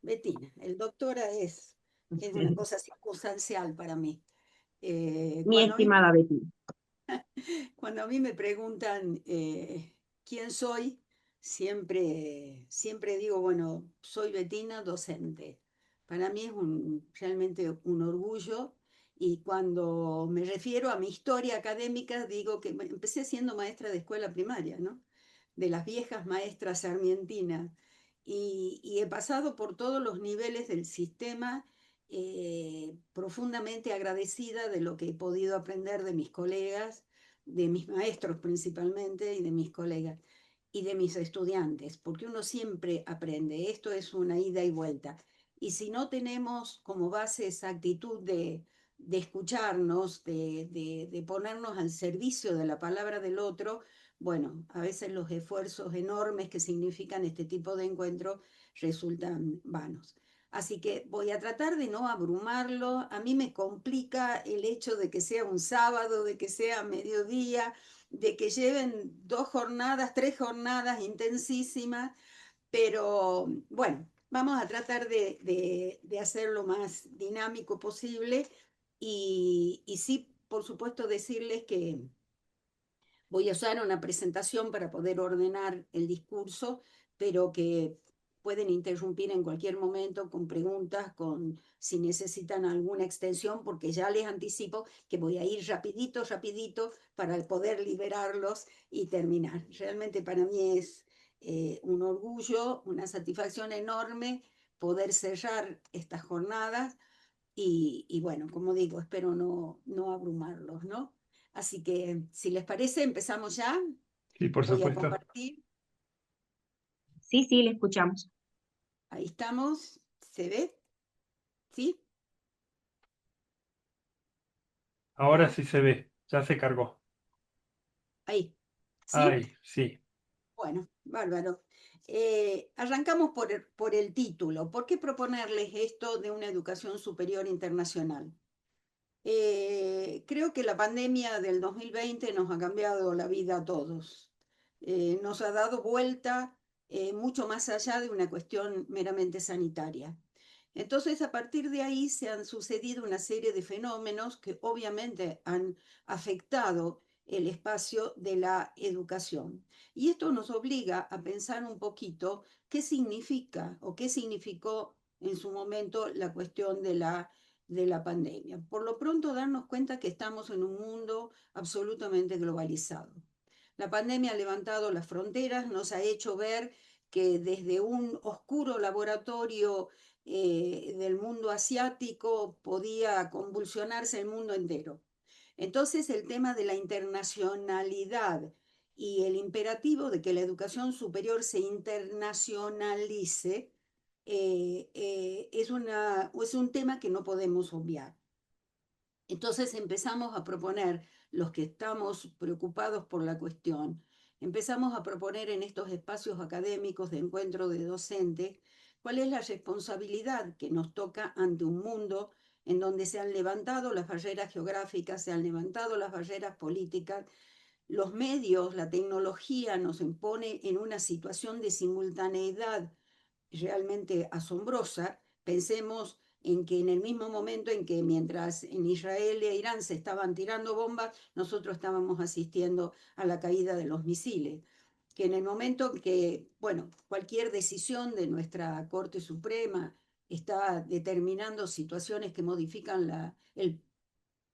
Betina. El doctora es una cosa circunstancial para mí. Mi estimada Betty. Cuando a mí me preguntan quién soy, siempre digo, bueno, soy Betina, docente. Para mí es realmente un orgullo y cuando me refiero a mi historia académica, digo que empecé siendo maestra de escuela primaria, ¿no? De las viejas maestras sarmientinas y he pasado por todos los niveles del sistema profundamente agradecida de lo que he podido aprender de mis colegas, de mis maestros principalmente y de mis colegas y de mis estudiantes, porque uno siempre aprende, esto es una ida y vuelta. Y si no tenemos como base esa actitud de escucharnos, de ponernos al servicio de la palabra del otro, bueno, a veces los esfuerzos enormes que significan este tipo de encuentros resultan vanos. Así que voy a tratar de no abrumarlo. A mí me complica el hecho de que sea un sábado, de que sea mediodía, de que lleven 2 jornadas, 3 jornadas intensísimas, pero bueno, vamos a tratar de hacer lo más dinámico posible y sí, por supuesto, decirles que voy a usar una presentación para poder ordenar el discurso, pero que pueden interrumpir en cualquier momento con preguntas, con si necesitan alguna extensión, porque ya les anticipo que voy a ir rapidito, rapidito para poder liberarlos y terminar. Realmente para mí es un orgullo, una satisfacción enorme poder cerrar estas jornadas y bueno, como digo, espero no abrumarlos, ¿no? Así que, si les parece, empezamos ya. Sí, por Voy a supuesto. compartir. Sí, sí, le escuchamos. Ahí estamos. ¿Se ve? ¿Sí? Ahora sí se ve, ya se cargó. Ahí. ¿Sí? Ay, sí. Bueno, bárbaro. Arrancamos por el título. ¿Por qué proponerles esto de una educación superior internacional? Creo que la pandemia del 2020 nos ha cambiado la vida a todos. Nos ha dado vuelta mucho más allá de una cuestión meramente sanitaria. Entonces, a partir de ahí se han sucedido una serie de fenómenos que obviamente han afectado el espacio de la educación. Y esto nos obliga a pensar un poquito qué significa o qué significó en su momento la cuestión de la pandemia. Por lo pronto, darnos cuenta que estamos en un mundo absolutamente globalizado. La pandemia ha levantado las fronteras, nos ha hecho ver que desde un oscuro laboratorio del mundo asiático podía convulsionarse el mundo entero. Entonces, el tema de la internacionalidad y el imperativo de que la educación superior se internacionalice es un tema que no podemos obviar. Entonces empezamos a proponer, los que estamos preocupados por la cuestión, empezamos a proponer en estos espacios académicos de encuentro de docentes, cuál es la responsabilidad que nos toca ante un mundo en donde se han levantado las barreras geográficas, se han levantado las barreras políticas, los medios, la tecnología nos impone en una situación de simultaneidad realmente asombrosa. Pensemos en que en el mismo momento en que mientras en Israel e Irán se estaban tirando bombas, nosotros estábamos asistiendo a la caída de los misiles. Que en el momento que, bueno, cualquier decisión de nuestra Corte Suprema está determinando situaciones que modifican el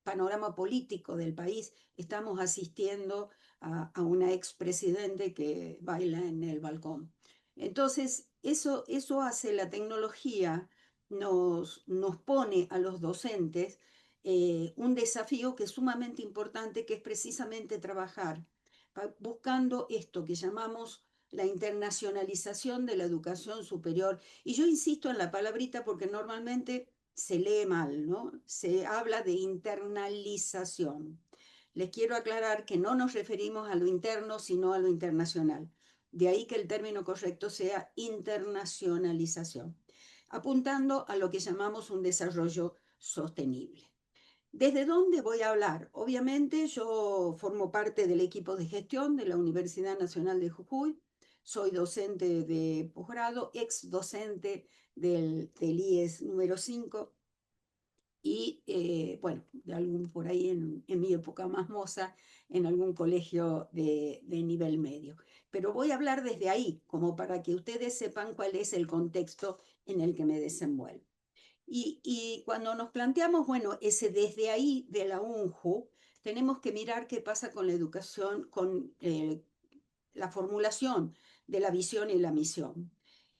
panorama político del país, estamos asistiendo a una expresidente que baila en el balcón. Entonces, eso hace la tecnología, nos pone a los docentes un desafío que es sumamente importante, que es precisamente trabajar buscando esto que llamamos la internacionalización de la educación superior. Y yo insisto en la palabrita porque normalmente se lee mal, ¿no? Se habla de internalización. Les quiero aclarar que no nos referimos a lo interno, sino a lo internacional. De ahí que el término correcto sea internacionalización, apuntando a lo que llamamos un desarrollo sostenible. ¿Desde dónde voy a hablar? Obviamente yo formo parte del equipo de gestión de la Universidad Nacional de Jujuy, soy docente de posgrado, ex docente del IES número 5, y bueno, de algún por ahí en mi época más moza, en algún colegio de nivel medio. Pero voy a hablar desde ahí, como para que ustedes sepan cuál es el contexto en el que me desenvuelvo. Y cuando nos planteamos, bueno, ese desde ahí de la UNJU, tenemos que mirar qué pasa con la educación, con la formulación de la visión y la misión.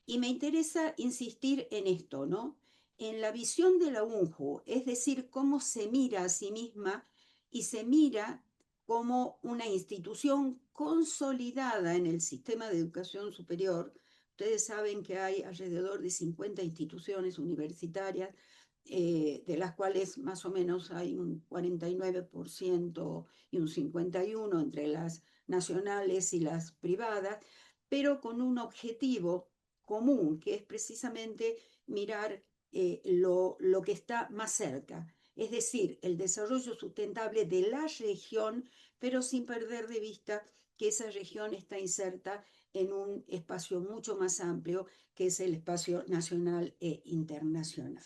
Y me interesa insistir en esto, ¿no? En la visión de la UNJU, es decir, cómo se mira a sí misma y se mira como una institución consolidada en el sistema de educación superior. Ustedes saben que hay alrededor de 50 instituciones universitarias, de las cuales más o menos hay un 49% y un 51% entre las nacionales y las privadas, pero con un objetivo común, que es precisamente mirar lo que está más cerca, es decir, el desarrollo sustentable de la región, pero sin perder de vista que esa región está inserta en un espacio mucho más amplio, que es el espacio nacional e internacional.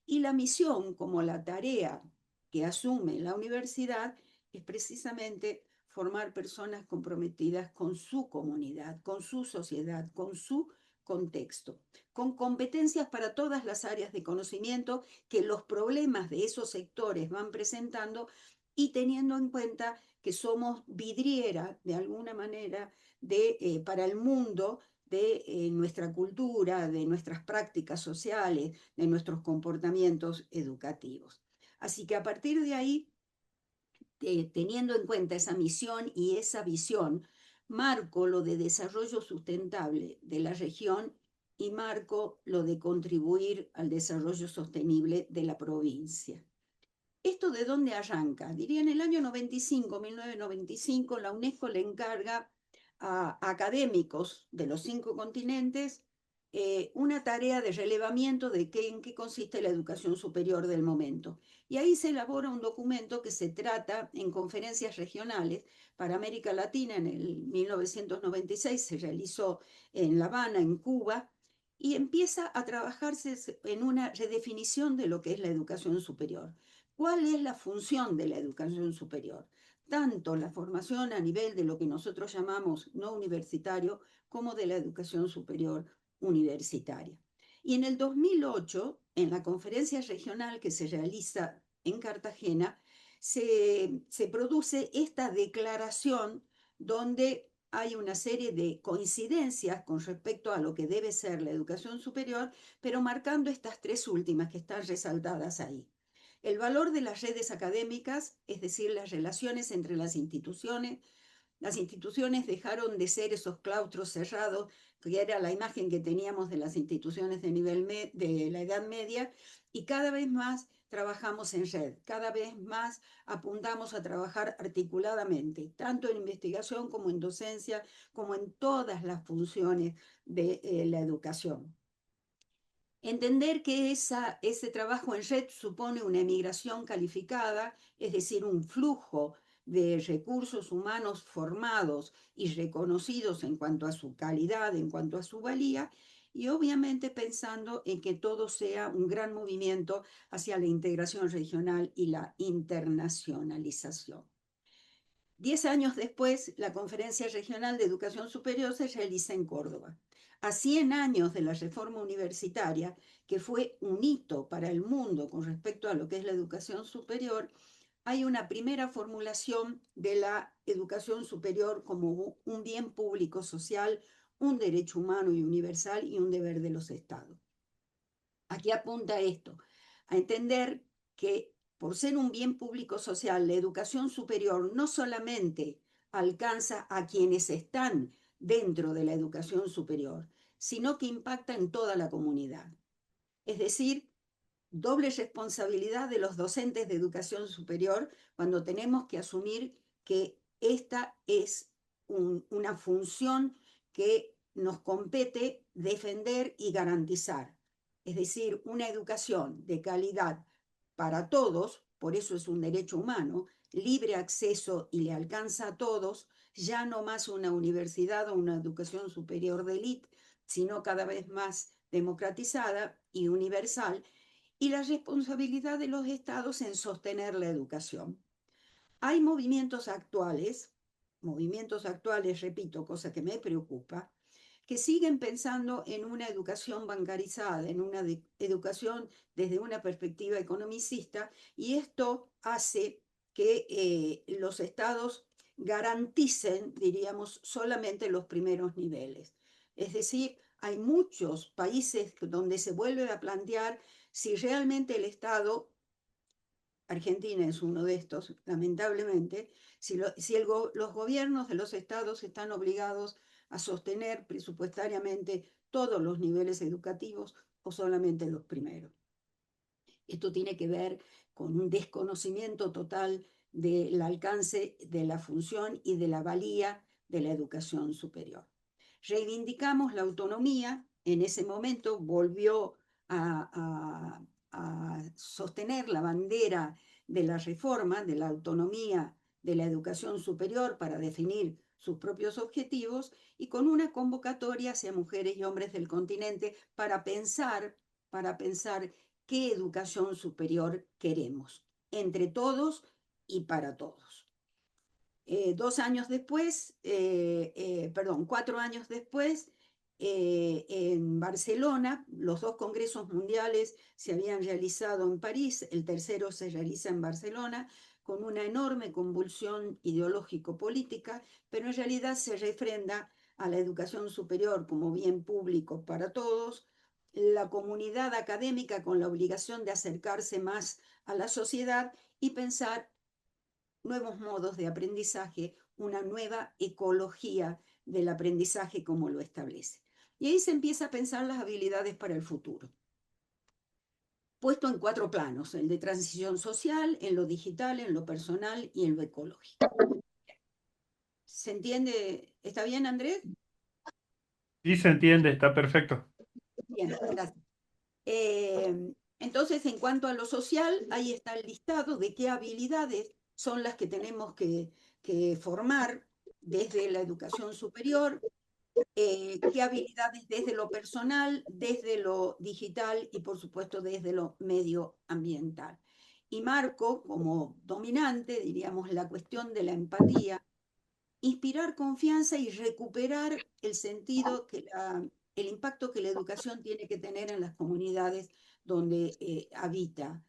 Y la misión, como la tarea que asume la universidad, es precisamente formar personas comprometidas con su comunidad, con su sociedad, con su contexto, con competencias para todas las áreas de conocimiento que los problemas de esos sectores van presentando, y teniendo en cuenta que somos vidriera, de alguna manera, para el mundo de nuestra cultura, de nuestras prácticas sociales, de nuestros comportamientos educativos. Así que a partir de ahí, teniendo en cuenta esa misión y esa visión, marco lo de desarrollo sustentable de la región y marco lo de contribuir al desarrollo sostenible de la provincia. ¿Esto de dónde arranca? Diría en el año 95, 1995, la UNESCO le encarga a académicos de los 5 continentes una tarea de relevamiento de en qué consiste la educación superior del momento. Y ahí se elabora un documento que se trata en conferencias regionales para América Latina. En el 1996 se realizó en La Habana, en Cuba, y empieza a trabajarse en una redefinición de lo que es la educación superior. ¿Cuál es la función de la educación superior? Tanto la formación a nivel de lo que nosotros llamamos no universitario, como de la educación superior universitaria. Y en el 2008, en la conferencia regional que se realiza en Cartagena, se produce esta declaración donde hay una serie de coincidencias con respecto a lo que debe ser la educación superior, pero marcando estas 3 últimas que están resaltadas ahí. El valor de las redes académicas, es decir, las relaciones entre las instituciones. Las instituciones dejaron de ser esos claustros cerrados, que era la imagen que teníamos de las instituciones de la Edad Media, y cada vez más trabajamos en red, cada vez más apuntamos a trabajar articuladamente, tanto en investigación como en docencia, como en todas las funciones de la educación. Entender que ese trabajo en red supone una emigración calificada, es decir, un flujo de recursos humanos formados y reconocidos en cuanto a su calidad, en cuanto a su valía, y obviamente pensando en que todo sea un gran movimiento hacia la integración regional y la internacionalización. 10 años después, la Conferencia Regional de Educación Superior se realiza en Córdoba. A 100 años de la reforma universitaria, que fue un hito para el mundo con respecto a lo que es la educación superior, hay una primera formulación de la educación superior como un bien público social, un derecho humano y universal y un deber de los estados. Aquí apunta esto, a entender que por ser un bien público social, la educación superior no solamente alcanza a quienes están dentro de la educación superior, sino que impacta en toda la comunidad. Es decir, doble responsabilidad de los docentes de educación superior cuando tenemos que asumir que esta es una función que nos compete defender y garantizar. Es decir, una educación de calidad para todos, por eso es un derecho humano, libre acceso y le alcanza a todos, ya no más una universidad o una educación superior de élite, sino cada vez más democratizada y universal, y la responsabilidad de los estados en sostener la educación. Hay movimientos actuales, repito, cosa que me preocupa, que siguen pensando en una educación bancarizada, en una educación desde una perspectiva economicista, y esto hace que los estados garanticen, diríamos, solamente los primeros niveles. Es decir, hay muchos países donde se vuelve a plantear si realmente el Estado, Argentina es uno de estos, lamentablemente, los gobiernos de los estados están obligados a sostener presupuestariamente todos los niveles educativos o solamente los primeros. Esto tiene que ver con un desconocimiento total del alcance de la función y de la valía de la educación superior. Reivindicamos la autonomía, en ese momento volvió a sostener la bandera de la reforma, de la autonomía de la educación superior para definir sus propios objetivos, y con una convocatoria hacia mujeres y hombres del continente para pensar qué educación superior queremos, entre todos y para todos. 4 años después, en Barcelona, los 2 congresos mundiales se habían realizado en París, el tercero se realiza en Barcelona, con una enorme convulsión ideológico-política, pero en realidad se refrenda a la educación superior como bien público para todos, la comunidad académica con la obligación de acercarse más a la sociedad y pensar nuevos modos de aprendizaje, una nueva ecología del aprendizaje como lo establece. Y ahí se empieza a pensar las habilidades para el futuro, puesto en 4 planos: el de transición social, en lo digital, en lo personal y en lo ecológico. ¿Se entiende? ¿Está bien, Andrés? Sí, se entiende, está perfecto. Bien, gracias. Entonces, en cuanto a lo social, ahí está el listado de qué habilidades son las que tenemos que formar desde la educación superior, qué habilidades desde lo personal, desde lo digital y por supuesto desde lo medioambiental. Y marco como dominante, diríamos, la cuestión de la empatía, inspirar confianza y recuperar el sentido, el impacto que la educación tiene que tener en las comunidades donde habita.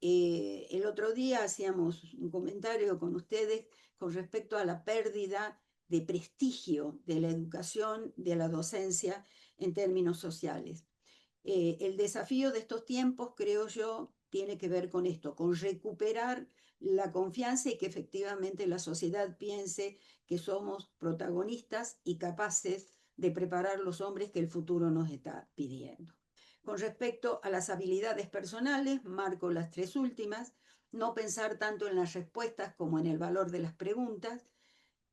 El otro día hacíamos un comentario con ustedes con respecto a la pérdida de prestigio de la educación, de la docencia en términos sociales. El desafío de estos tiempos, creo yo, tiene que ver con esto, con recuperar la confianza y que efectivamente la sociedad piense que somos protagonistas y capaces de preparar los hombres que el futuro nos está pidiendo. Con respecto a las habilidades personales, marco las 3 últimas: no pensar tanto en las respuestas como en el valor de las preguntas,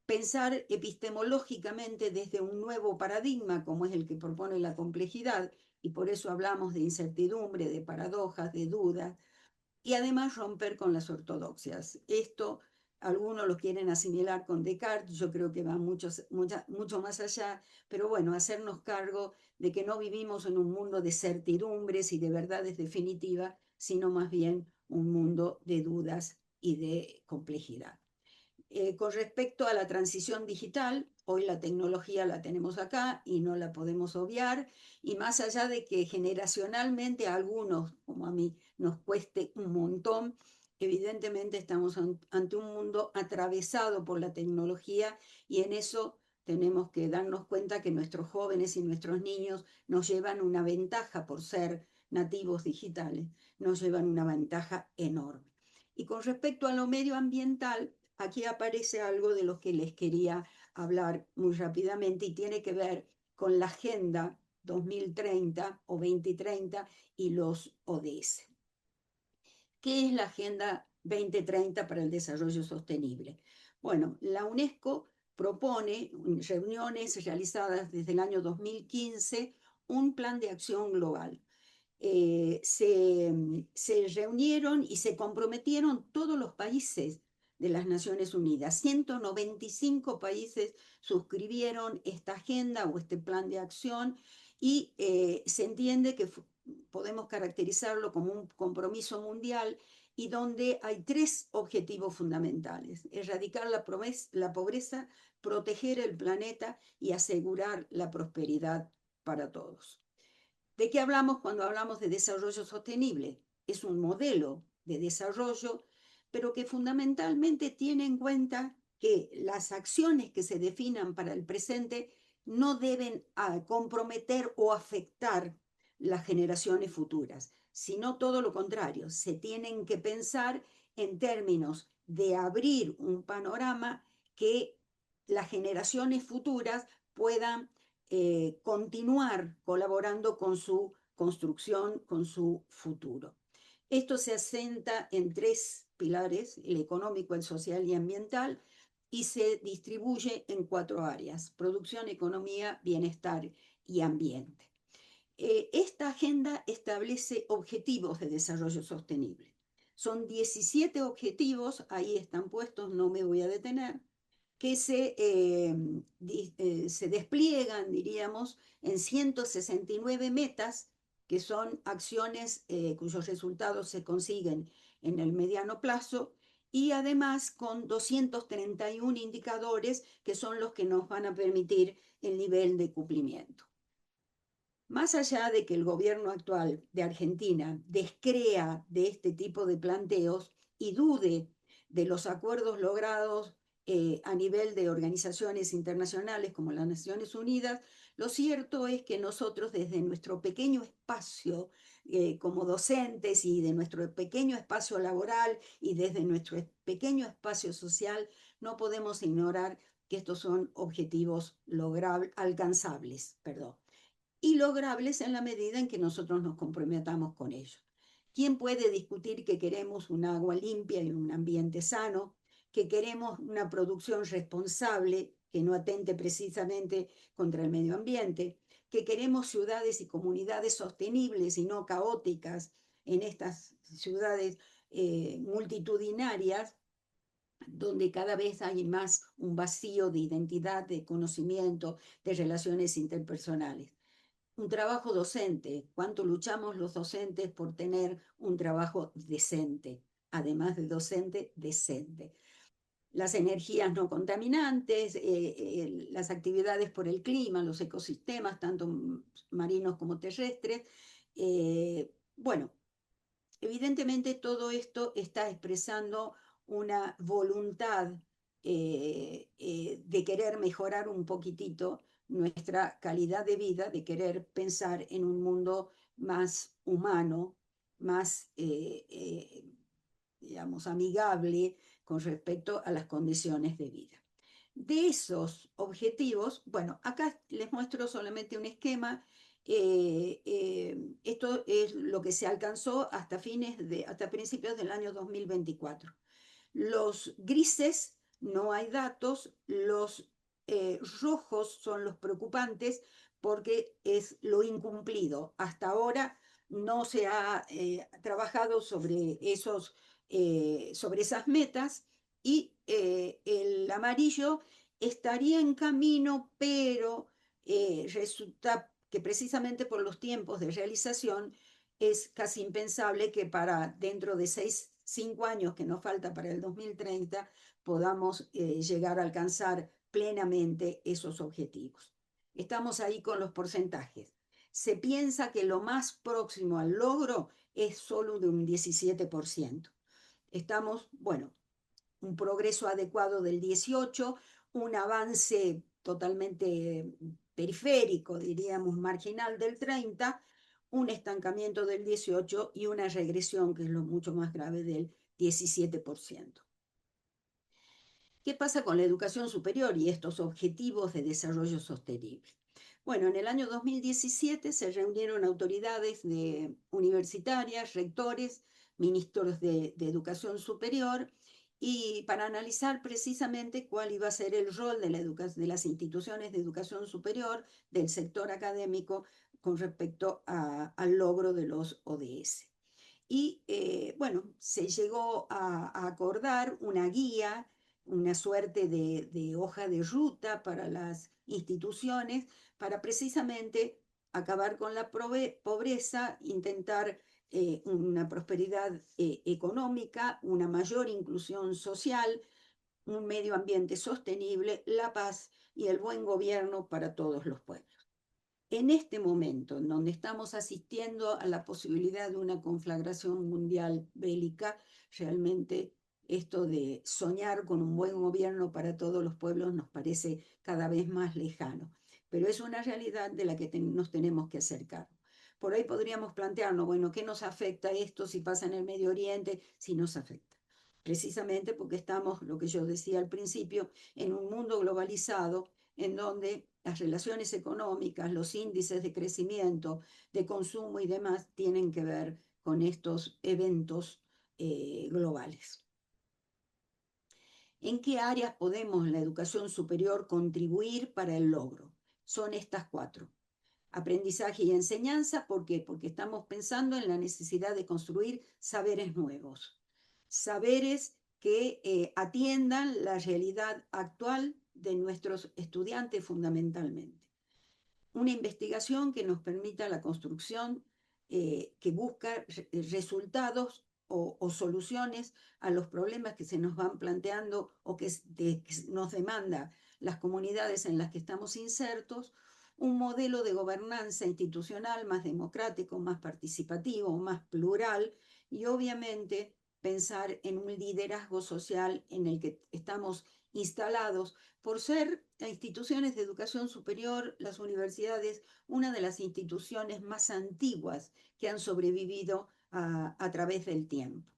pensar epistemológicamente desde un nuevo paradigma como es el que propone la complejidad, y por eso hablamos de incertidumbre, de paradojas, de dudas, y además romper con las ortodoxias. Esto algunos lo quieren asimilar con Descartes, yo creo que va mucho más allá, pero bueno, hacernos cargo de que no vivimos en un mundo de certidumbres y de verdades definitivas, sino más bien un mundo de dudas y de complejidad. Con respecto a la transición digital, hoy la tecnología la tenemos acá y no la podemos obviar, y más allá de que generacionalmente a algunos, como a mí, nos cueste un montón, evidentemente estamos ante un mundo atravesado por la tecnología, y en eso tenemos que darnos cuenta que nuestros jóvenes y nuestros niños nos llevan una ventaja por ser nativos digitales, nos llevan una ventaja enorme. Y con respecto a lo medioambiental, aquí aparece algo de lo que les quería hablar muy rápidamente y tiene que ver con la Agenda 2030 o 2030 y los ODS. ¿Qué es la Agenda 2030 para el Desarrollo Sostenible? Bueno, la UNESCO propone en reuniones realizadas desde el año 2015 un plan de acción global. Se reunieron y se comprometieron todos los países de las Naciones Unidas. 195 países suscribieron esta agenda o este plan de acción, y se entiende que podemos caracterizarlo como un compromiso mundial y donde hay tres objetivos fundamentales: erradicar la pobreza, proteger el planeta y asegurar la prosperidad para todos. ¿De qué hablamos cuando hablamos de desarrollo sostenible? Es un modelo de desarrollo, pero que fundamentalmente tiene en cuenta que las acciones que se definan para el presente no deben comprometer o afectar las generaciones futuras, sino todo lo contrario. Se tienen que pensar en términos de abrir un panorama que las generaciones futuras puedan continuar colaborando con su construcción, con su futuro. Esto se asenta en tres pilares: el económico, el social y ambiental, y se distribuye en cuatro áreas: producción, economía, bienestar y ambiente. Esta agenda establece objetivos de desarrollo sostenible. Son 17 objetivos, ahí están puestos, no me voy a detener, que se despliegan, diríamos, en 169 metas, que son acciones cuyos resultados se consiguen en el mediano plazo, y además con 231 indicadores que son los que nos van a permitir el nivel de cumplimiento. Más allá de que el gobierno actual de Argentina descrea de este tipo de planteos y dude de los acuerdos logrados a nivel de organizaciones internacionales como las Naciones Unidas, lo cierto es que nosotros desde nuestro pequeño espacio como docentes y de nuestro pequeño espacio laboral y desde nuestro pequeño espacio social no podemos ignorar que estos son objetivos alcanzables, y logrables en la medida en que nosotros nos comprometamos con ellos. ¿Quién puede discutir que queremos un agua limpia y un ambiente sano, que queremos una producción responsable que no atente precisamente contra el medio ambiente, que queremos ciudades y comunidades sostenibles y no caóticas en estas ciudades multitudinarias, donde cada vez hay más un vacío de identidad, de conocimiento, de relaciones interpersonales? Un trabajo docente: ¿cuánto luchamos los docentes por tener un trabajo decente, además de docente, decente? Las energías no contaminantes, las actividades por el clima, los ecosistemas, tanto marinos como terrestres. Bueno, evidentemente todo esto está expresando una voluntad de querer mejorar un poquitito nuestra calidad de vida, de querer pensar en un mundo más humano, más, digamos, amigable con respecto a las condiciones de vida. De esos objetivos, bueno, acá les muestro solamente un esquema. Esto es lo que se alcanzó hasta principios del año 2024. Los grises no hay datos, los rojos son los preocupantes porque es lo incumplido. Hasta ahora no se ha trabajado sobre esas metas, y el amarillo estaría en camino, pero resulta que precisamente por los tiempos de realización es casi impensable que para dentro de 5 años que nos falta para el 2030 podamos llegar a alcanzar plenamente esos objetivos. Estamos ahí con los porcentajes. Se piensa que lo más próximo al logro es solo de un 17%. Estamos, bueno, un progreso adecuado del 18%, un avance totalmente periférico, diríamos marginal, del 30%, un estancamiento del 18% y una regresión, que es lo mucho más grave, del 17%. ¿Qué pasa con la educación superior y estos objetivos de desarrollo sostenible? Bueno, en el año 2017 se reunieron autoridades universitarias, rectores, ministros de educación superior, y para analizar precisamente cuál iba a ser el rol de las instituciones de educación superior, del sector académico, con respecto al logro de los ODS. Y bueno, se llegó a acordar una guía, una suerte de hoja de ruta para las instituciones, para precisamente acabar con la pobreza, intentar una prosperidad económica, una mayor inclusión social, un medio ambiente sostenible, la paz y el buen gobierno para todos los pueblos. En este momento, en donde estamos asistiendo a la posibilidad de una conflagración mundial bélica, realmente esto de soñar con un buen gobierno para todos los pueblos nos parece cada vez más lejano, pero es una realidad de la que nos tenemos que acercar. Por ahí podríamos plantearnos, bueno, ¿qué nos afecta esto si pasa en el Medio Oriente? Si nos afecta. Precisamente porque estamos, lo que yo decía al principio, en un mundo globalizado en donde las relaciones económicas, los índices de crecimiento, de consumo y demás tienen que ver con estos eventos globales. ¿En qué áreas podemos la educación superior contribuir para el logro? Son estas 4. Aprendizaje y enseñanza, ¿por qué? Porque estamos pensando en la necesidad de construir saberes nuevos, saberes que atiendan la realidad actual de nuestros estudiantes fundamentalmente. Una investigación que nos permita la construcción que busca resultados o soluciones a los problemas que se nos van planteando o que nos demanda las comunidades en las que estamos insertos, un modelo de gobernanza institucional más democrático, más participativo, más plural y obviamente pensar en un liderazgo social en el que estamos instalados por ser instituciones de educación superior, las universidades, una de las instituciones más antiguas que han sobrevivido a través del tiempo.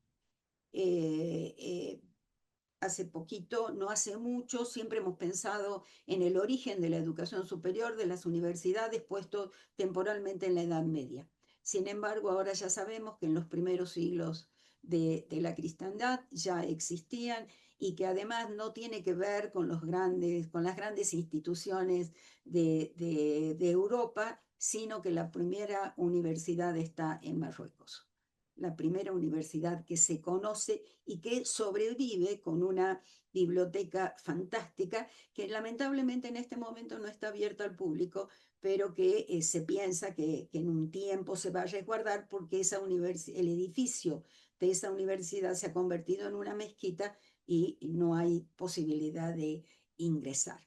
Hace poquito, no hace mucho, siempre hemos pensado en el origen de la educación superior de las universidades puesto temporalmente en la Edad Media. Sin embargo, ahora ya sabemos que en los primeros siglos de la cristiandad ya existían y que además no tiene que ver con las grandes instituciones de Europa, sino que la primera universidad está en Marruecos. La primera universidad que se conoce y que sobrevive con una biblioteca fantástica que lamentablemente en este momento no está abierta al público, pero que se piensa que en un tiempo se va a resguardar porque el edificio de esa universidad se ha convertido en una mezquita y no hay posibilidad de ingresar.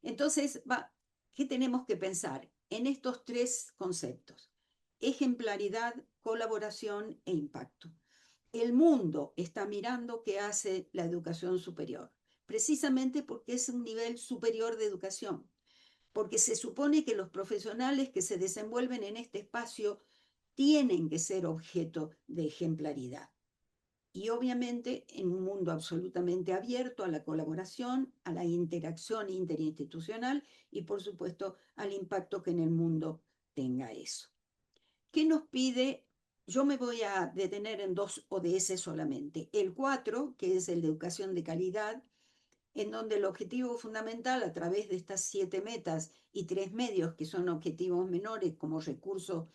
Entonces, ¿qué tenemos que pensar en estos 3 conceptos? Ejemplaridad, colaboración e impacto. El mundo está mirando qué hace la educación superior, precisamente porque es un nivel superior de educación, porque se supone que los profesionales que se desenvuelven en este espacio tienen que ser objeto de ejemplaridad. Y obviamente en un mundo absolutamente abierto a la colaboración, a la interacción interinstitucional y por supuesto al impacto que en el mundo tenga eso. ¿Qué nos pide? Yo me voy a detener en 2 ODS solamente. El 4, que es el de educación de calidad, en donde el objetivo fundamental a través de estas 7 metas y 3 medios, que son objetivos menores como recursos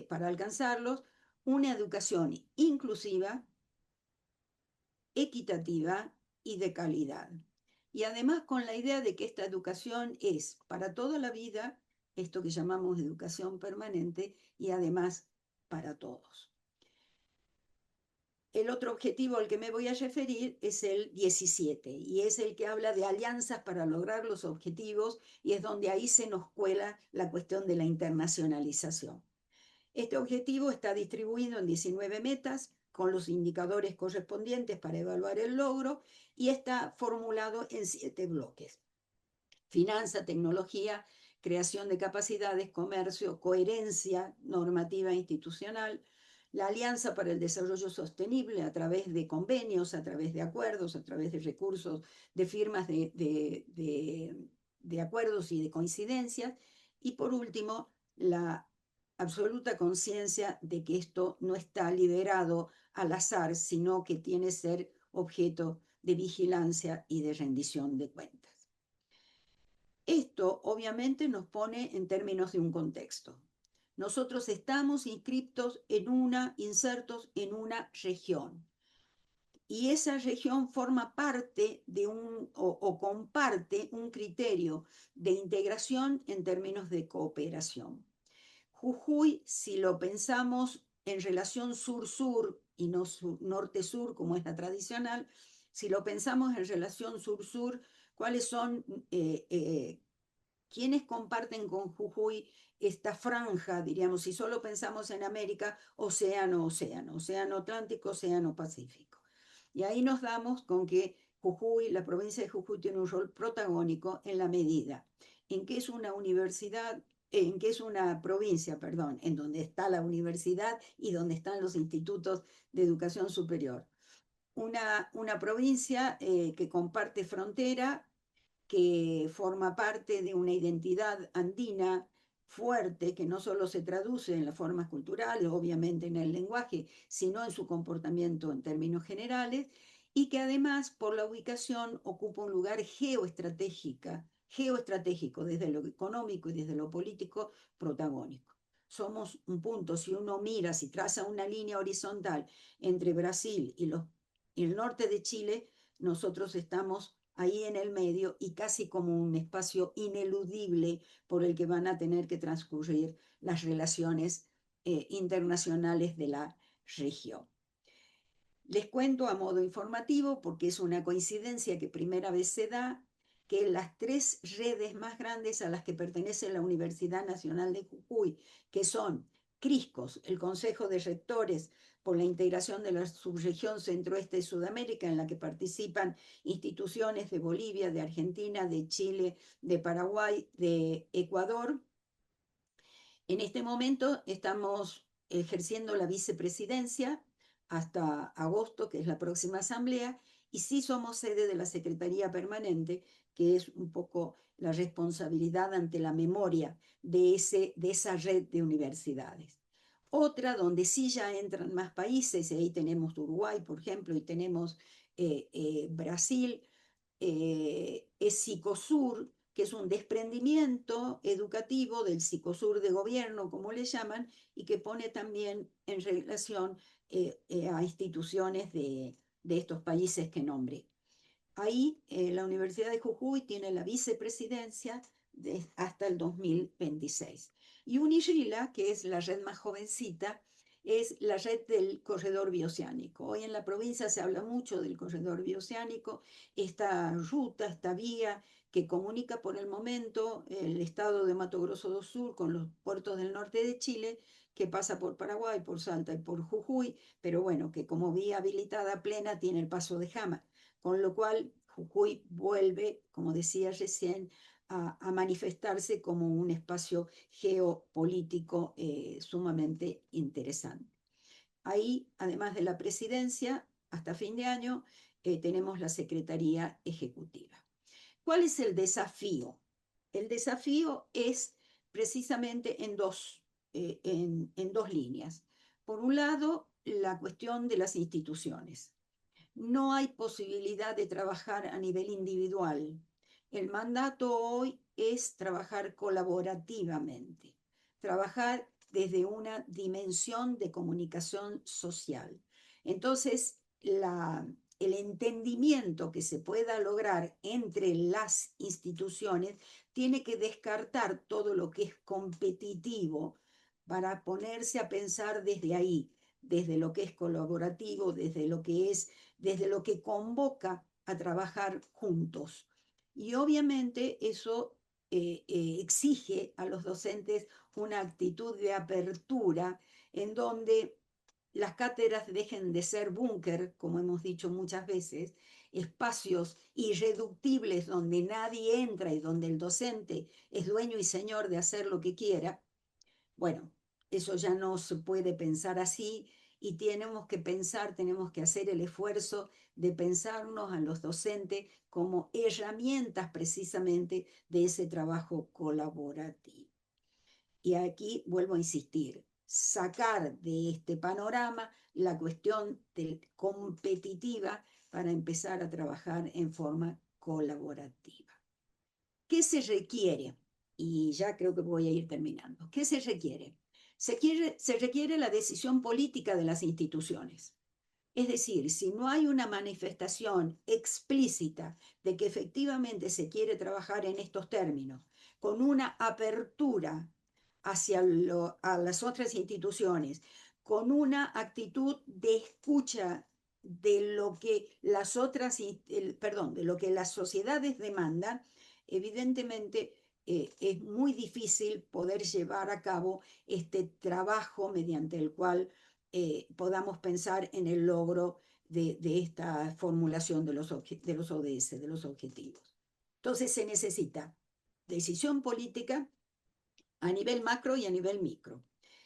para alcanzarlos, una educación inclusiva, equitativa y de calidad. Y además con la idea de que esta educación es para toda la vida, esto que llamamos educación permanente, y además para todos. El otro objetivo al que me voy a referir es el 17 y es el que habla de alianzas para lograr los objetivos y es donde ahí se nos cuela la cuestión de la internacionalización. Este objetivo está distribuido en 19 metas con los indicadores correspondientes para evaluar el logro y está formulado en 7 bloques. Finanza, tecnología, creación de capacidades, comercio, coherencia normativa e institucional, la Alianza para el Desarrollo Sostenible a través de convenios, a través de acuerdos, a través de recursos, de firmas de acuerdos y de coincidencias, y por último, la absoluta conciencia de que esto no está liderado al azar, sino que tiene que ser objeto de vigilancia y de rendición de cuentas. Esto obviamente nos pone en términos de un contexto. Nosotros estamos insertos en una región y esa región forma parte de o comparte un criterio de integración en términos de cooperación. Jujuy, si lo pensamos en relación sur-sur y no norte-sur como es la tradicional, si lo pensamos en relación sur-sur, ¿cuáles son quienes comparten con Jujuy esta franja, diríamos, si solo pensamos en América, océano, océano, océano Atlántico, océano Pacífico? Y ahí nos damos con que Jujuy, la provincia de Jujuy tiene un rol protagónico en la medida en que es una universidad, en que es una provincia, perdón, en donde está la universidad y donde están los institutos de educación superior. Una provincia que comparte frontera, que forma parte de una identidad andina fuerte, que no solo se traduce en las formas culturales, obviamente en el lenguaje, sino en su comportamiento en términos generales, y que además por la ubicación ocupa un lugar geoestratégico desde lo económico y desde lo político protagónico. Somos un punto, si uno mira, si traza una línea horizontal entre Brasil y el norte de Chile, nosotros estamos ahí en el medio y casi como un espacio ineludible por el que van a tener que transcurrir las relaciones internacionales de la región. Les cuento a modo informativo, porque es una coincidencia que primera vez se da, que las tres redes más grandes a las que pertenece la Universidad Nacional de Jujuy, que son CRISCOS, el Consejo de Rectores por la integración de la subregión centroeste de Sudamérica, en la que participan instituciones de Bolivia, de Argentina, de Chile, de Paraguay, de Ecuador. En este momento estamos ejerciendo la vicepresidencia hasta agosto, que es la próxima asamblea, y sí somos sede de la Secretaría Permanente, que es un poco la responsabilidad ante la memoria de esa red de universidades. Otra donde sí ya entran más países, y ahí tenemos Uruguay, por ejemplo, y tenemos Brasil, es Psicosur, que es un desprendimiento educativo del Psicosur de gobierno, como le llaman, y que pone también en relación a instituciones de estos países que nombré. Ahí la Universidad de Jujuy tiene la vicepresidencia hasta el 2026. Y UNIRILA, que es la red más jovencita, es la red del corredor bioceánico. Hoy en la provincia se habla mucho del corredor bioceánico, esta ruta, esta vía que comunica por el momento el estado de Mato Grosso do Sul con los puertos del norte de Chile, que pasa por Paraguay, por Salta y por Jujuy, pero bueno, que como vía habilitada plena tiene el paso de Jama, con lo cual Jujuy vuelve, como decía recién, a manifestarse como un espacio geopolítico sumamente interesante. Ahí, además de la presidencia, hasta fin de año, tenemos la Secretaría Ejecutiva. ¿Cuál es el desafío? El desafío es precisamente en dos líneas. Por un lado, la cuestión de las instituciones. No hay posibilidad de trabajar a nivel individual. El mandato hoy es trabajar colaborativamente, trabajar desde una dimensión de comunicación social. Entonces, el entendimiento que se pueda lograr entre las instituciones tiene que descartar todo lo que es competitivo para ponerse a pensar desde ahí, desde lo que es colaborativo, desde lo que convoca a trabajar juntos. Y obviamente eso exige a los docentes una actitud de apertura en donde las cátedras dejen de ser búnker, como hemos dicho muchas veces, espacios irreductibles donde nadie entra y donde el docente es dueño y señor de hacer lo que quiera. Bueno, eso ya no se puede pensar así y tenemos que hacer el esfuerzo de pensarnos a los docentes como herramientas precisamente de ese trabajo colaborativo. Y aquí vuelvo a insistir, sacar de este panorama la cuestión competitiva para empezar a trabajar en forma colaborativa. ¿Qué se requiere? Y ya creo que voy a ir terminando. ¿Qué se requiere? Se requiere la decisión política de las instituciones. Es decir, si no hay una manifestación explícita de que efectivamente se quiere trabajar en estos términos, con una apertura hacia a las otras instituciones con una actitud de escucha de lo que las otras, perdón, de lo que las sociedades demandan, evidentemente es muy difícil poder llevar a cabo este trabajo mediante el cual podamos pensar en el logro de esta formulación de los ODS, de los objetivos. Entonces se necesita decisión política a nivel macro y a nivel micro.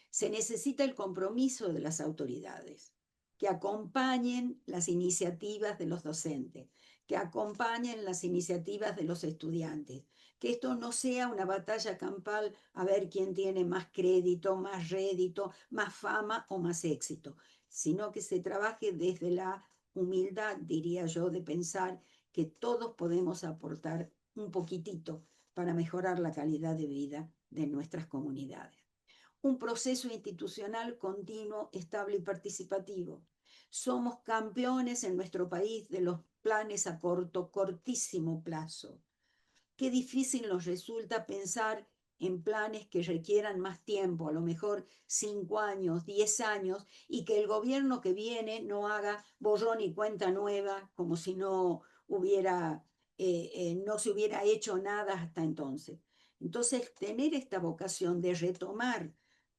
Se necesita el compromiso de las autoridades, que acompañen las iniciativas de los docentes, que acompañen las iniciativas de los estudiantes, que esto no sea una batalla campal a ver quién tiene más crédito, más rédito, más fama o más éxito, sino que se trabaje desde la humildad, diría yo, de pensar que todos podemos aportar un poquitito para mejorar la calidad de vida de nuestras comunidades. Un proceso institucional continuo, estable y participativo. Somos campeones en nuestro país de los planes a cortísimo plazo. Qué difícil nos resulta pensar en planes que requieran más tiempo, a lo mejor 5 años, 10 años, y que el gobierno que viene no haga borrón y cuenta nueva, como si no no se hubiera hecho nada hasta entonces. Entonces, tener esta vocación de retomar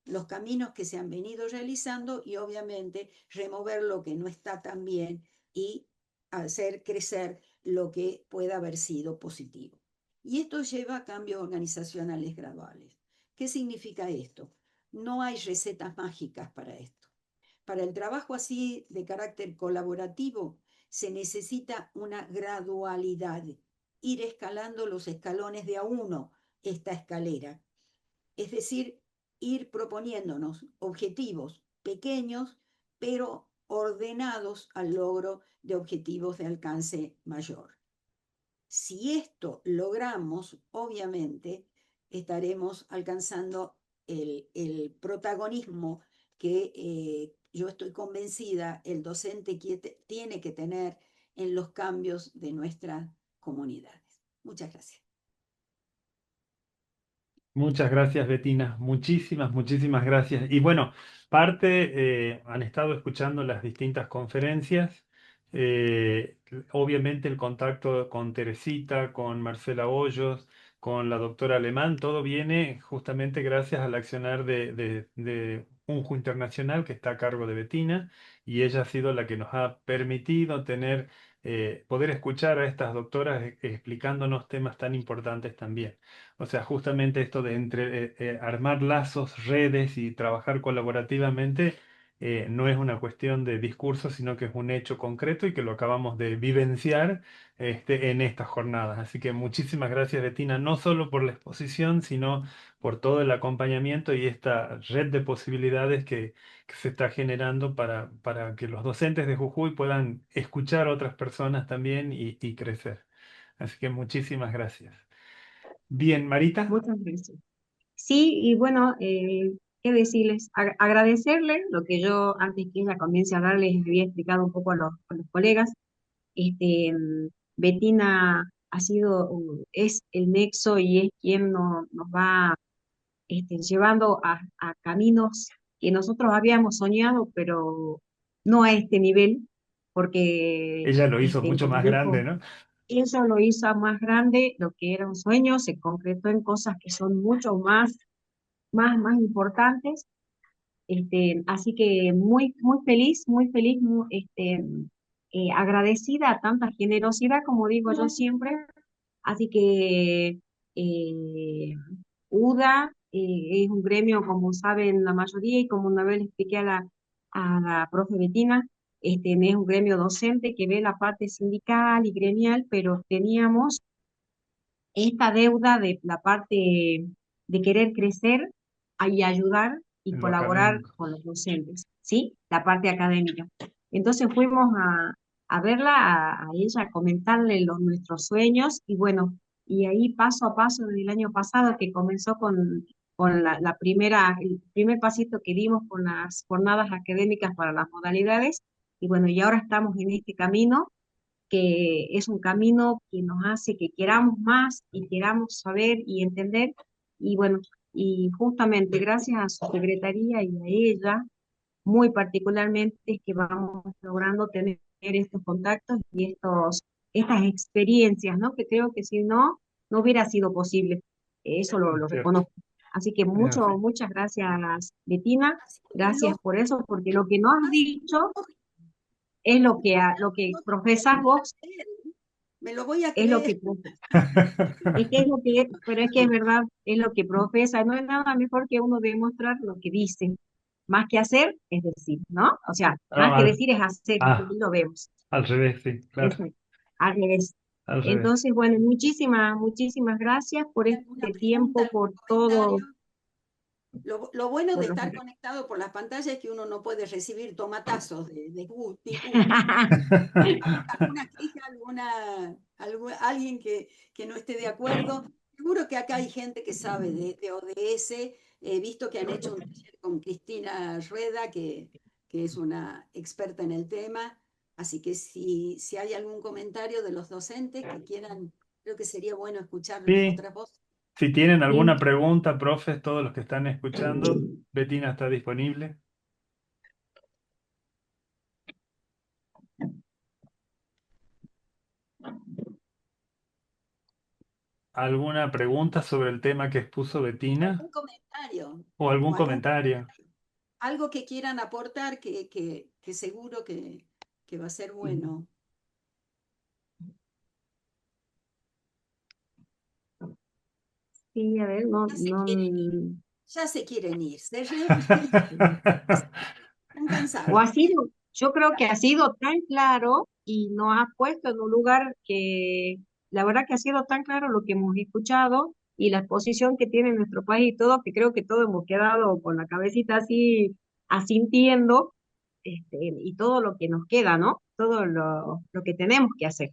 los caminos que se han venido realizando y obviamente remover lo que no está tan bien y hacer crecer lo que pueda haber sido positivo. Y esto lleva a cambios organizacionales graduales. ¿Qué significa esto? No hay recetas mágicas para esto. Para el trabajo así de carácter colaborativo se necesita una gradualidad, ir escalando los escalones de a uno esta escalera. Es decir, ir proponiéndonos objetivos pequeños, pero ordenados al logro de objetivos de alcance mayor. Si esto logramos, obviamente estaremos alcanzando el protagonismo que yo estoy convencida el docente tiene que tener en los cambios de nuestras comunidades. Muchas gracias. Muchas gracias, Betina. Muchísimas, muchísimas gracias. Y bueno, han estado escuchando las distintas conferencias. Obviamente el contacto con Teresita, con Marcela Hoyos, con la doctora Alemán, todo viene justamente gracias al accionar de UNJU Internacional que está a cargo de Betina, y ella ha sido la que nos ha permitido poder escuchar a estas doctoras explicándonos temas tan importantes también. O sea, justamente esto de armar lazos, redes y trabajar colaborativamente no es una cuestión de discurso, sino que es un hecho concreto y que lo acabamos de vivenciar en estas jornadas. Así que muchísimas gracias, Betina, no solo por la exposición, sino por todo el acompañamiento y esta red de posibilidades que se está generando para que los docentes de Jujuy puedan escuchar a otras personas también y crecer. Así que muchísimas gracias. Bien, Marita. Muchas gracias. Sí, y bueno, qué decirles, agradecerles lo que yo antes que ella comience a hablar les había explicado un poco a los colegas. Betina ha sido, es el nexo y es quien nos va llevando a caminos que nosotros habíamos soñado, pero no a este nivel, porque Ella lo hizo mucho como más grande, dijo, ¿no? eso lo hizo más grande, lo que era un sueño se concretó en cosas que son mucho más importantes. Así que muy feliz, agradecida a tanta generosidad, como digo yo siempre. Así que UDA es un gremio, como saben la mayoría, y como una vez le expliqué a la profe Betina, es un gremio docente que ve la parte sindical y gremial, pero teníamos esta deuda de la parte de querer crecer y ayudar y En lo colaborar académico. con los docentes, ¿sí? La parte académica. Entonces fuimos a verla, a ella, a comentarle nuestros sueños y bueno, y ahí paso a paso desde el año pasado que comenzó con el primer pasito que dimos con las jornadas académicas para las modalidades y bueno, y ahora estamos en este camino que es un camino que nos hace que queramos más y queramos saber y entender. Y bueno, y justamente gracias a su secretaría y a ella, muy particularmente, es que vamos logrando tener estos contactos y estas experiencias, ¿no? Que creo que si no, no hubiera sido posible. Eso lo Es cierto, reconozco. Así que es así. muchas gracias, Betina. Así que Gracias por eso, porque lo que no has dicho es lo que profesas vos, me lo voy a es lo que creer. profesas. Es que es lo que, pero es que es verdad, es lo que profesa. No es nada mejor que uno demostrar lo que dice. Más que hacer, es decir, ¿no? O sea, No, más que decir es hacer, y ah, ahí lo vemos. al revés, sí, claro, Eso, al revés. al revés. Entonces, bueno, muchísimas gracias por ¿Alguna este pregunta, tiempo, algún por todo, comentario? Lo bueno de por los... estar conectado por las pantallas es que uno no puede recibir tomatazos de disgusto. Alguna queja, alguien que no esté de acuerdo. Seguro que acá hay gente que sabe de ODS. He visto que han hecho un taller con Cristina Rueda, que es una experta en el tema. Así que si hay algún comentario de los docentes que quieran, creo que sería bueno escuchar Sí, otras voces. si tienen Sí. alguna pregunta, profes, todos los que están escuchando, Betina está disponible. ¿Alguna pregunta sobre el tema que expuso Betina ¿Algún comentario? o algún ¿O algún comentario? algo que quieran aportar que seguro que va a ser bueno? Sí, a ver, Ya se quieren ir, no, ya se quieren ir, están o cansados. ha sido, yo creo que ha sido tan claro y nos ha puesto en un lugar que la verdad que ha sido tan claro lo que hemos escuchado y la exposición que tiene nuestro país y todo, que creo que todos hemos quedado con la cabecita así asintiendo, y todo lo que nos queda, ¿no? Todo lo que tenemos que hacer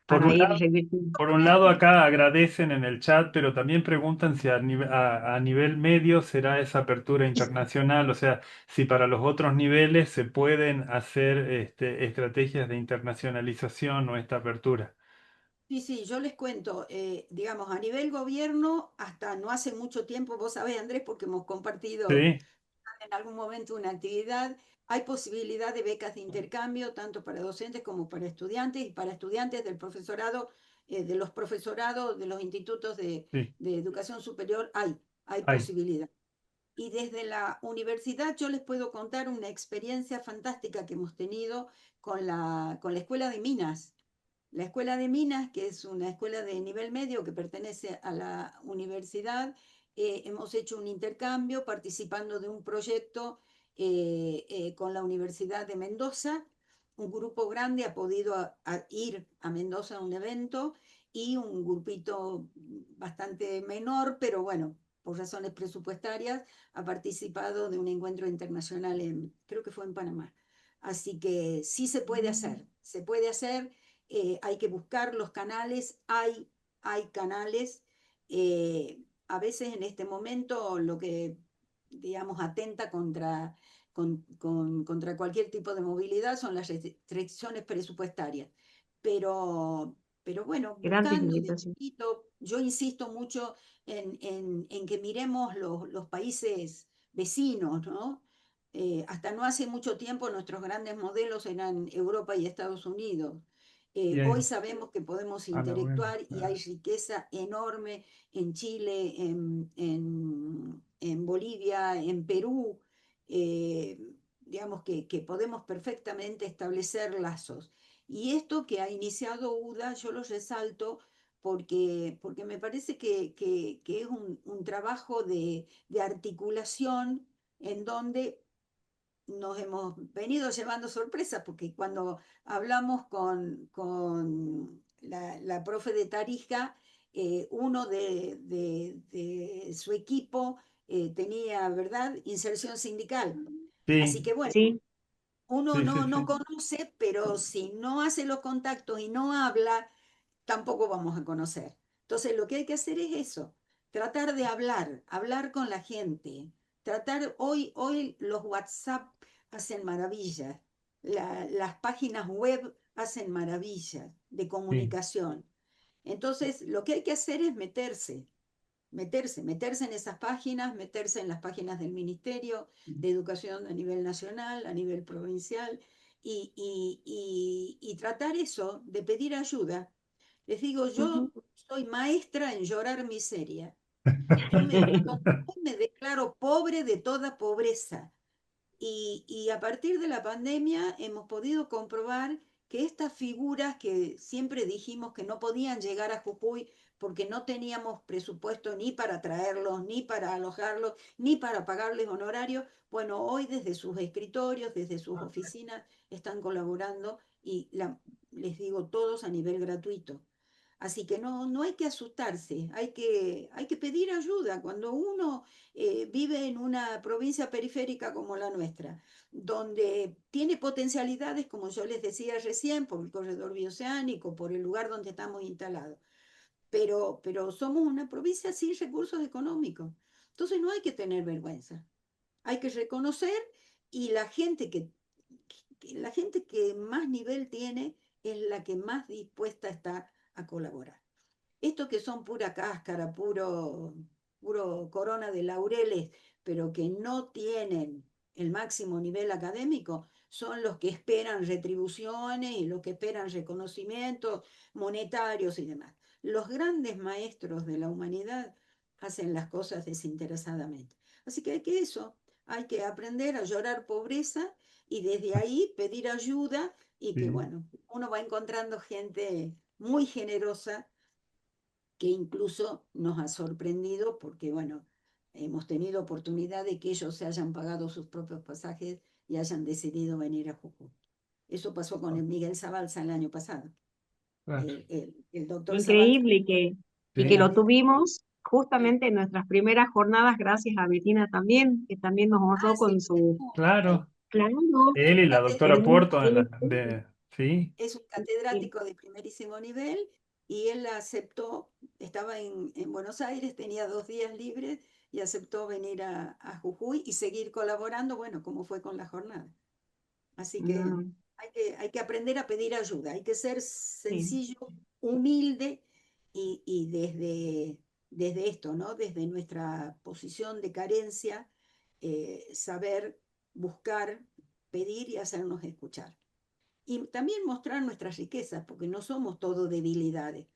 Por para un ir lado, revirtiendo. por un lado acá agradecen en el chat, pero también preguntan si a nivel medio será esa apertura internacional, o sea, si para los otros niveles se pueden hacer estrategias de internacionalización o esta apertura. Sí, sí, yo les cuento, digamos, a nivel gobierno, hasta no hace mucho tiempo, vos sabés, Andrés, porque hemos compartido Sí, en algún momento una actividad, hay posibilidad de becas de intercambio, tanto para docentes como para estudiantes, y para estudiantes del profesorado, de los profesorados de los institutos sí, de educación superior, hay hay. posibilidad. Y desde la universidad yo les puedo contar una experiencia fantástica que hemos tenido con la Escuela de Minas. La Escuela de Minas, que es una escuela de nivel medio que pertenece a la universidad, hemos hecho un intercambio participando de un proyecto con la Universidad de Mendoza. Un grupo grande ha podido ir a Mendoza a un evento y un grupito bastante menor, pero bueno, por razones presupuestarias, ha participado de un encuentro internacional creo que fue en Panamá. Así que sí se puede hacer, se puede hacer, hay que buscar los canales, hay canales. A veces en este momento lo que, digamos, atenta contra cualquier tipo de movilidad son las restricciones presupuestarias. Pero bueno, Grandes buscando de a limitaciones. poquito, yo insisto mucho en que miremos los países vecinos, ¿no? Hasta no hace mucho tiempo nuestros grandes modelos eran Europa y Estados Unidos. Y Hoy ahí, sabemos que podemos a la buena, interactuar y hay riqueza enorme en Chile, en Bolivia, en Perú. Digamos que podemos perfectamente establecer lazos. Y esto que ha iniciado UDA, yo lo resalto porque me parece que es un trabajo de articulación en donde nos hemos venido llevando sorpresas, porque cuando hablamos con la profe de Tarija, uno de su equipo tenía, ¿verdad?, inserción sindical. sí, Así que bueno, Sí, uno sí, sí, no sí. conoce, pero si no hace los contactos y no habla, tampoco vamos a conocer. Entonces, lo que hay que hacer es eso, tratar de hablar con la gente, hoy los WhatsApp hacen maravillas, las páginas web hacen maravillas de Sí. comunicación. Entonces, lo que hay que hacer es meterse. meterse en esas páginas, meterse en las páginas del Ministerio de Educación a nivel nacional, a nivel provincial, y tratar eso de pedir ayuda. Les digo, yo Ujú. soy maestra en llorar miseria. Yo me declaro pobre de toda pobreza. Y a partir de la pandemia hemos podido comprobar que estas figuras que siempre dijimos que no podían llegar a Jujuy porque no teníamos presupuesto ni para traerlos, ni para alojarlos, ni para pagarles honorarios, bueno, hoy desde sus escritorios, desde sus oficinas, están colaborando y les digo, todos a nivel gratuito. Así que no hay que asustarse, hay que pedir ayuda. Cuando uno vive en una provincia periférica como la nuestra, donde tiene potencialidades, como yo les decía recién, por el corredor bioceánico, por el lugar donde estamos instalados, pero somos una provincia sin recursos económicos. Entonces no hay que tener vergüenza, hay que reconocer y la gente que más nivel tiene es la que más dispuesta está a colaborar. Estos que son pura cáscara, puro corona de laureles, pero que no tienen el máximo nivel académico, son los que esperan retribuciones y los que esperan reconocimientos monetarios y demás. Los grandes maestros de la humanidad hacen las cosas desinteresadamente. Así que hay que aprender a llorar pobreza y desde ahí pedir ayuda y que, Sí. bueno, uno va encontrando gente muy generosa que incluso nos ha sorprendido porque, bueno, hemos tenido oportunidad de que ellos se hayan pagado sus propios pasajes y hayan decidido venir a Jujuy. Eso pasó con el Miguel Zabalza el año pasado. Claro. El doctor Zabalza, Increíble y que Sí, lo tuvimos sí. justamente en nuestras primeras jornadas, gracias a Betina también, que también nos honró Ah, sí, con su él claro. claro, Él y la doctora tenemos Puerto sí, es un sí, catedrático de primerísimo nivel y él aceptó, estaba en Buenos Aires, tenía 2 días libres y aceptó venir a Jujuy y seguir colaborando, bueno, como fue con la jornada. Así que no, hay que aprender a pedir ayuda, hay que ser sí, sencillo, humilde y desde esto, ¿no? Desde nuestra posición de carencia, saber buscar, pedir y hacernos escuchar. Y también mostrar nuestras riquezas, porque no somos todo debilidades.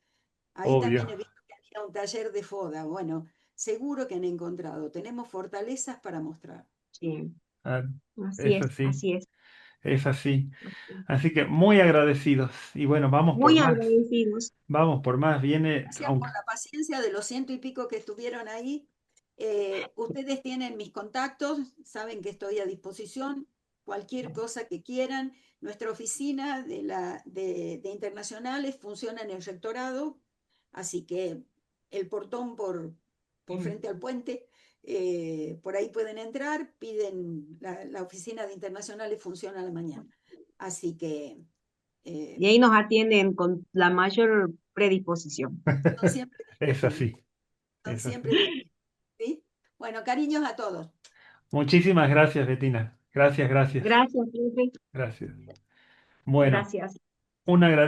Ahí también obvio. he visto que había un taller de foda. Bueno, seguro que han encontrado. Tenemos fortalezas para mostrar. sí, Ah, así es es, así, así es. es así. Así es. Así que muy agradecidos. Y bueno, vamos por Muy más. agradecidos, Vamos por más. Viene, Gracias por aunque. la paciencia de los 100 y pico que estuvieron ahí. Ustedes tienen mis contactos, saben que estoy a disposición. Cualquier cosa que quieran. Nuestra oficina de internacionales funciona en el rectorado, así que el portón por frente al puente, por ahí pueden entrar, piden, la oficina de internacionales funciona a la mañana. Así que y eh, ahí nos atienden con la mayor predisposición. son siempre Es disponibles. así, Son es siempre así. disponibles. ¿Sí? Bueno, cariños a todos. Muchísimas gracias, Betina. Gracias, gracias, Gracias, Pepe, gracias. Bueno, gracias. un agradecimiento.